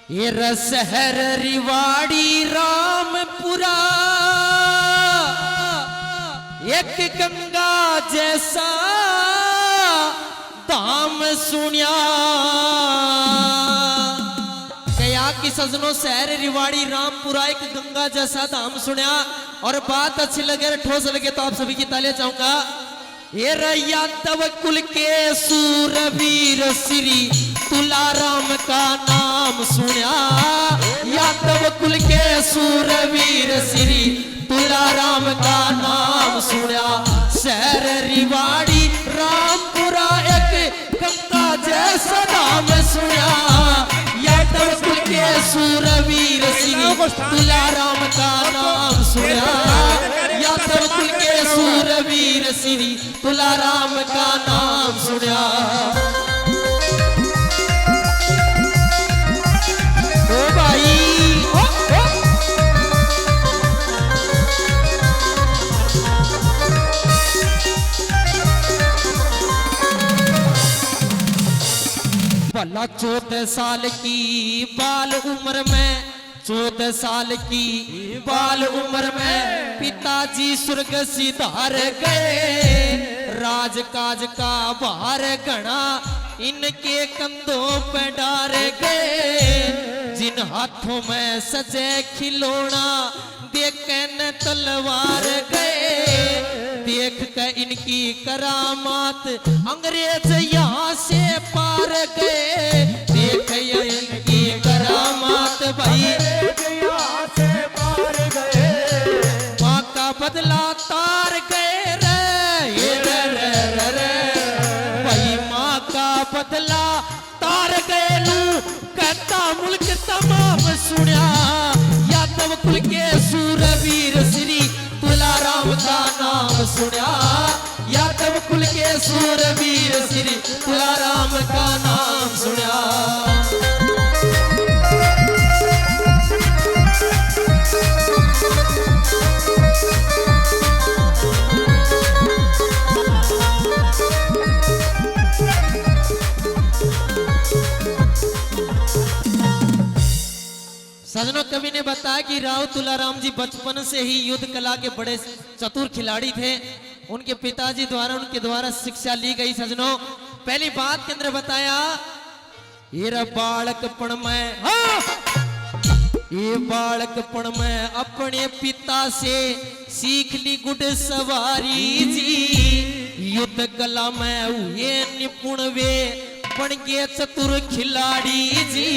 ये शहर रिवाड़ी रामपुरा एक गंगा जैसा धाम सुनिया कया कि सजनों शहर रिवाड़ी रामपुरा एक गंगा जैसा धाम सुनिया। और बात अच्छी लगे ठोस लगे तो आप सभी की तालियां चाहूंगा। ये रैया तब कुल के सूरवीर श्री तुलाराम का नाम सुनिया। यादव कुल के सूरवीर श्री तुलाराम का नाम सुनिया। शहर रिवाड़ी रामपुरा एक गंगा जैसा नाम सुनिया। यादव कुल के सूरवीर श्री तुलाराम का नाम सुनिया। यादव कुल के सूरवीर श्री तुलाराम का नाम सुनिया। ओ भाई भला 14 साल की बाल उम्र में 14 साल की बाल उम्र में पिताजी स्वर्ग सिधार गए। राजकाज का भार घना इनके कंधों पे डार गए। जिन हाथों में सजे खिलौना देखन तलवार गए। देख कर इनकी करामात अंग्रेज यहाँ से पार गए। देख इनकी करामात भाई माँ का बदला तार गए रे भाई माँ का बदला तार गए लू कहता मुल्क तमाम सुनिया। यादव कुल के सूरवीर श्री तुलाराम का नाम सुनिया। यादव कुल के सूरवीर श्री तुलाराम का नाम सुनिया। सजनों कवि ने बताया कि राव तुलाराम जी बचपन से ही युद्ध कला के बड़े चतुर खिलाड़ी थे। उनके पिताजी द्वारा उनके द्वारा शिक्षा ली गई। सजनों पहली बात के अंदर बताया ये बालकपण में ये बालकपण में अपने पिता से सीख ली घुड़सवारी जी। युद्ध कला में हुए निपुण वे बन गए चतुर खिलाड़ी जी।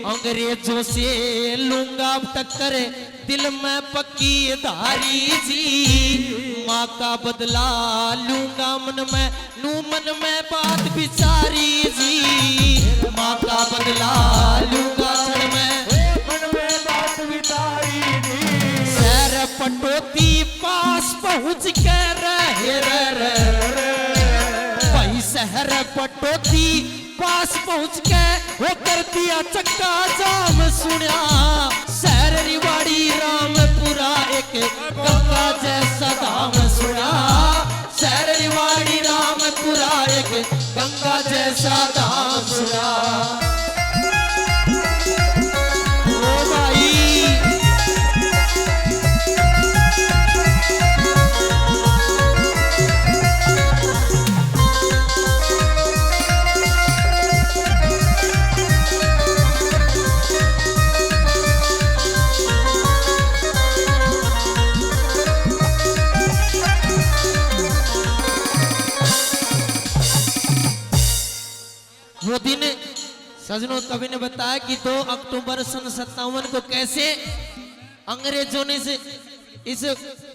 अंग्रेजों से लूंगा टक्कर दिल में पक्की धारी जी। माँ का बदला लूंगा मन में नू मन में बात बिचारी जी। माँ का बदला लूंगा क्षण में मन में बात बिचारी जी। शहर पटोती पास पहुँच कर भाई शहर पटोती पास पहुँच के वो कर दिया चक्का जाम सुनिया। शहर रिवाड़ी रामपुरा एक गंगा जैसा धाम सुनिया। शहर रिवाड़ी रामपुरा एक गंगा जैसा धाम सुनिया। ओ भाई वो दिन सजनों कवि ने बताया कि 2 अक्टूबर सन 57 को कैसे अंग्रेजों ने इस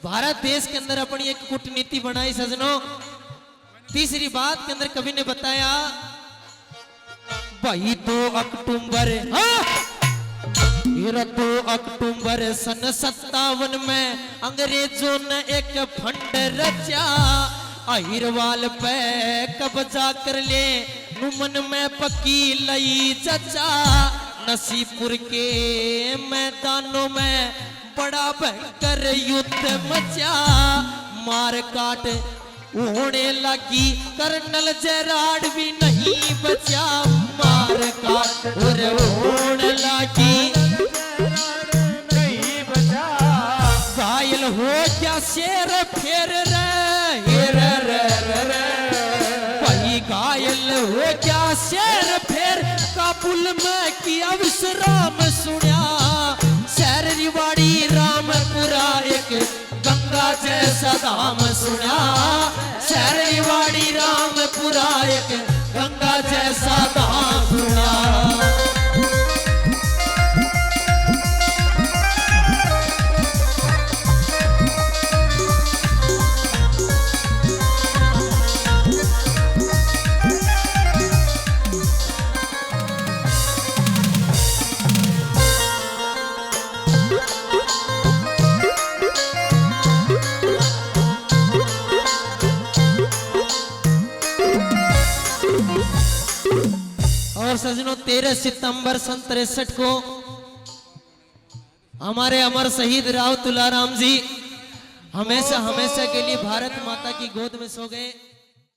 भारत देश के अंदर अपनी एक कूटनीति बनाई। सजनों तीसरी बात के अंदर कवि ने बताया भाई 2 अक्टूबर 2 अक्टूबर सन 57 में अंग्रेजों ने एक फंड रचा। अहिरवाल पे कब्जा कर ले मन में पक्की लई चचा। नसीबपुर के मैदानों में बड़ा भयंकर युद्ध मचा। मार काट होने लगी कर्नल जेराड भी नहीं बचा। मार काट होने की घायल हो क्या शेर फेर वही घायल हो क्या शेर फेर काबुल में किया विश्राम सुनिया शहर रिवाड़ी रामपुरा एक गंगा जैसा धाम सुनिया शहर रिवाड़ी रामपुरा एक गंगा जैसा धाम सुनिया। और सजनों 13 सितंबर सन 63 को हमारे अमर शहीद राव तुलाराम जी हमेशा हमेशा के लिए भारत माता की गोद में सो गए।